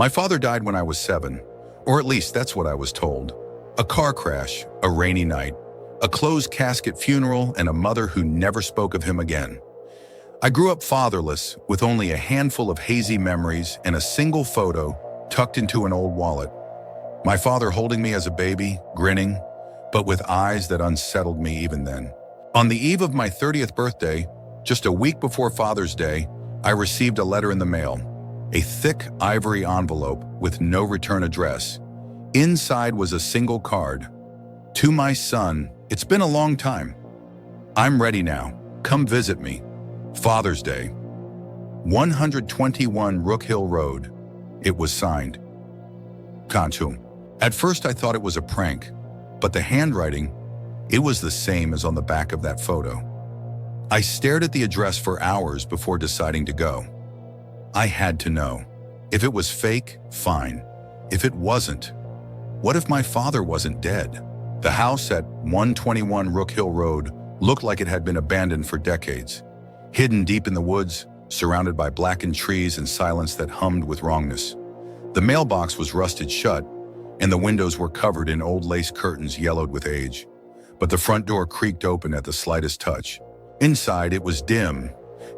My father died when I was 7, or at least that's what I was told. A car crash, a rainy night, a closed casket funeral, and a mother who never spoke of him again. I grew up fatherless, with only a handful of hazy memories and a single photo tucked into an old wallet. My father holding me as a baby, grinning, but with eyes that unsettled me even then. On the eve of my 30th birthday, just a week before Father's Day, I received a letter in the mail, a thick ivory envelope with no return address. Inside was a single card. To my son, it's been a long time. I'm ready now. Come visit me. Father's Day. 121 Rook Hill Road. It was signed. Kanchum. At first I thought it was a prank, but the handwriting, it was the same as on the back of that photo. I stared at the address for hours before deciding to go. I had to know. If it was fake, fine. If it wasn't, what if my father wasn't dead? The house at 121 Rook Hill Road looked like it had been abandoned for decades. Hidden deep in the woods, surrounded by blackened trees and silence that hummed with wrongness. The mailbox was rusted shut, and the windows were covered in old lace curtains yellowed with age. But the front door creaked open at the slightest touch. Inside, it was dim.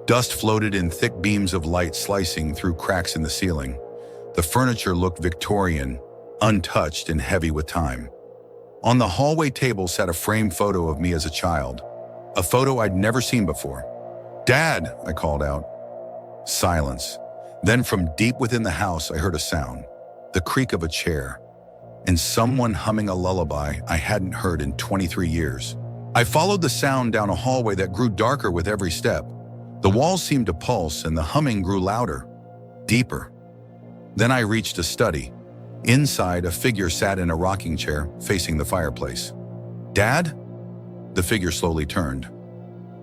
Dust floated in thick beams of light slicing through cracks in the ceiling. The furniture looked Victorian, untouched and heavy with time. On the hallway table sat a framed photo of me as a child, a photo I'd never seen before. "Dad," I called out. Silence. Then from deep within the house, I heard a sound, the creak of a chair, and someone humming a lullaby I hadn't heard in 23 years. I followed the sound down a hallway that grew darker with every step. The walls seemed to pulse and the humming grew louder, deeper. Then I reached a study. Inside, a figure sat in a rocking chair facing the fireplace. "Dad?" The figure slowly turned,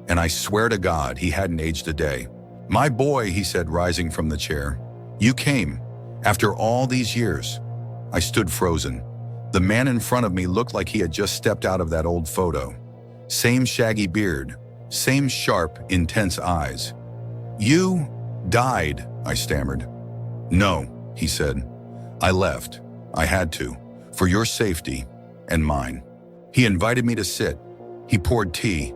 and I swear to God he hadn't aged a day. "My boy," he said, rising from the chair. "You came, after all these years." I stood frozen. The man in front of me looked like he had just stepped out of that old photo. Same shaggy beard, same sharp, intense eyes. "You died," I stammered. "No," he said. "I left. I had to, for your safety and mine." He invited me to sit. He poured tea.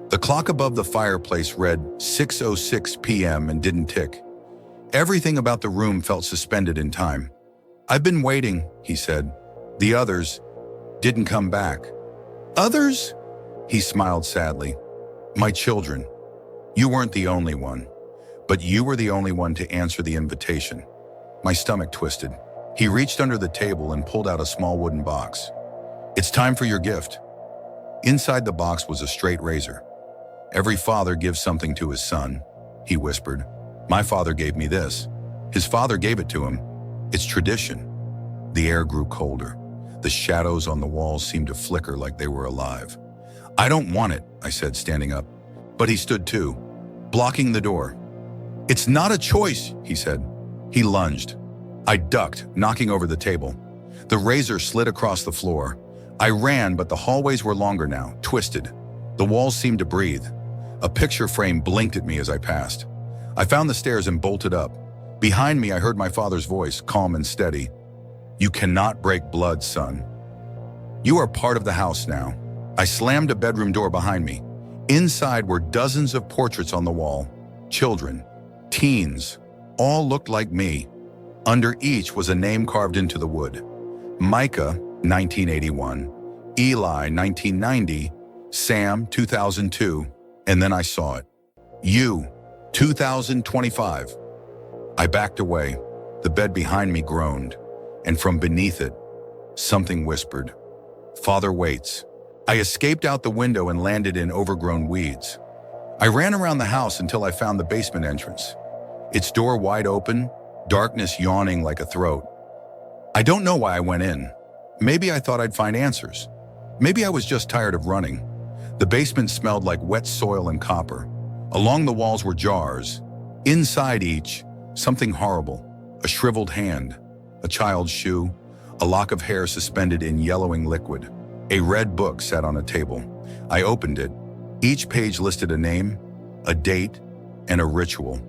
The clock above the fireplace read 6:06 p.m. and didn't tick. Everything about the room felt suspended in time. "I've been waiting," he said. "The others didn't come back." "Others?" He smiled sadly. "My children. You weren't the only one, but you were the only one to answer the invitation." My stomach twisted. He reached under the table and pulled out a small wooden box. "It's time for your gift." Inside the box was a straight razor. "Every father gives something to his son," he whispered. "My father gave me this. His father gave it to him. It's tradition." The air grew colder. The shadows on the walls seemed to flicker like they were alive. "I don't want it," I said, standing up. But he stood too, blocking the door. "It's not a choice," he said. He lunged. I ducked, knocking over the table. The razor slid across the floor. I ran, but the hallways were longer now, twisted. The walls seemed to breathe. A picture frame blinked at me as I passed. I found the stairs and bolted up. Behind me, I heard my father's voice, calm and steady. "You cannot break blood, son. You are part of the house now." I slammed a bedroom door behind me. Inside were dozens of portraits on the wall. Children, teens, all looked like me. Under each was a name carved into the wood. Micah, 1981, Eli, 1990, Sam, 2002, and then I saw it. You, 2025. I backed away. The bed behind me groaned, and from beneath it, something whispered, "Father waits." I escaped out the window and landed in overgrown weeds. I ran around the house until I found the basement entrance. Its door wide open, darkness yawning like a throat. I don't know why I went in. Maybe I thought I'd find answers. Maybe I was just tired of running. The basement smelled like wet soil and copper. Along the walls were jars. Inside each, something horrible. A shriveled hand, a child's shoe, a lock of hair suspended in yellowing liquid. A red book sat on a table. I opened it. Each page listed a name, a date, and a ritual.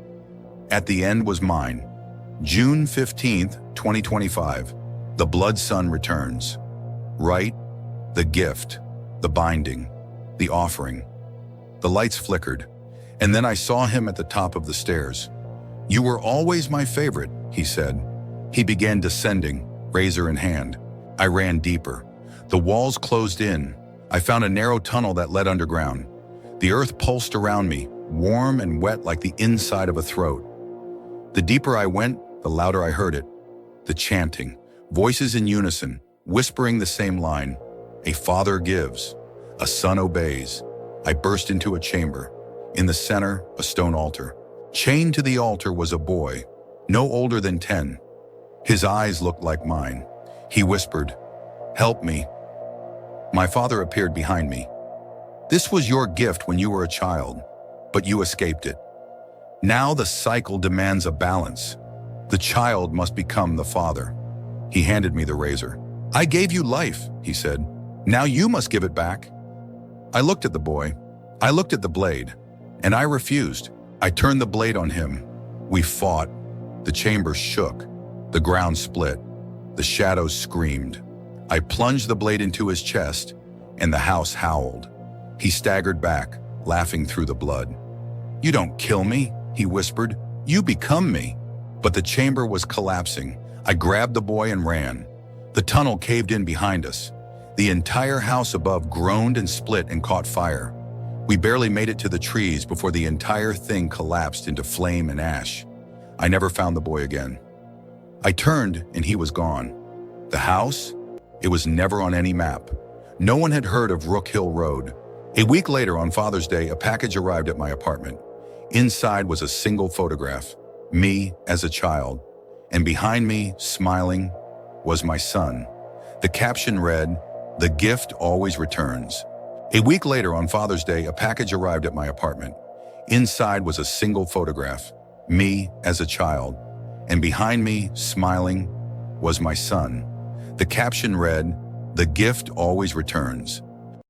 At the end was mine. June 15th, 2025. The blood sun returns. Right? The gift, the binding, the offering. The lights flickered, and then I saw him at the top of the stairs. "You were always my favorite," he said. He began descending, razor in hand. I ran deeper. The walls closed in. I found a narrow tunnel that led underground. The earth pulsed around me, warm and wet like the inside of a throat. The deeper I went, the louder I heard it. The chanting, voices in unison, whispering the same line. A father gives, a son obeys. I burst into a chamber. In the center, a stone altar. Chained to the altar was a boy, no older than 10. His eyes looked like mine. He whispered, "Help me." My father appeared behind me. "This was your gift when you were a child, but you escaped it. Now the cycle demands a balance. The child must become the father." He handed me the razor. "I gave you life," he said. "Now you must give it back." I looked at the boy. I looked at the blade, and I refused. I turned the blade on him. We fought. The chamber shook. The ground split. The shadows screamed. I plunged the blade into his chest, and the house howled. He staggered back, laughing through the blood. "You don't kill me," he whispered. "You become me." But the chamber was collapsing. I grabbed the boy and ran. The tunnel caved in behind us. The entire house above groaned and split and caught fire. We barely made it to the trees before the entire thing collapsed into flame and ash. I never found the boy again. I turned and he was gone. The house? It was never on any map. No one had heard of Rook Hill Road. A week later, on Father's Day, a package arrived at my apartment. Inside was a single photograph, me as a child, and behind me, smiling, was my son. The caption read, "The gift always returns." A week later, on Father's Day, a package arrived at my apartment. Inside was a single photograph, me as a child, and behind me, smiling, was my son. The caption read, "The gift always returns."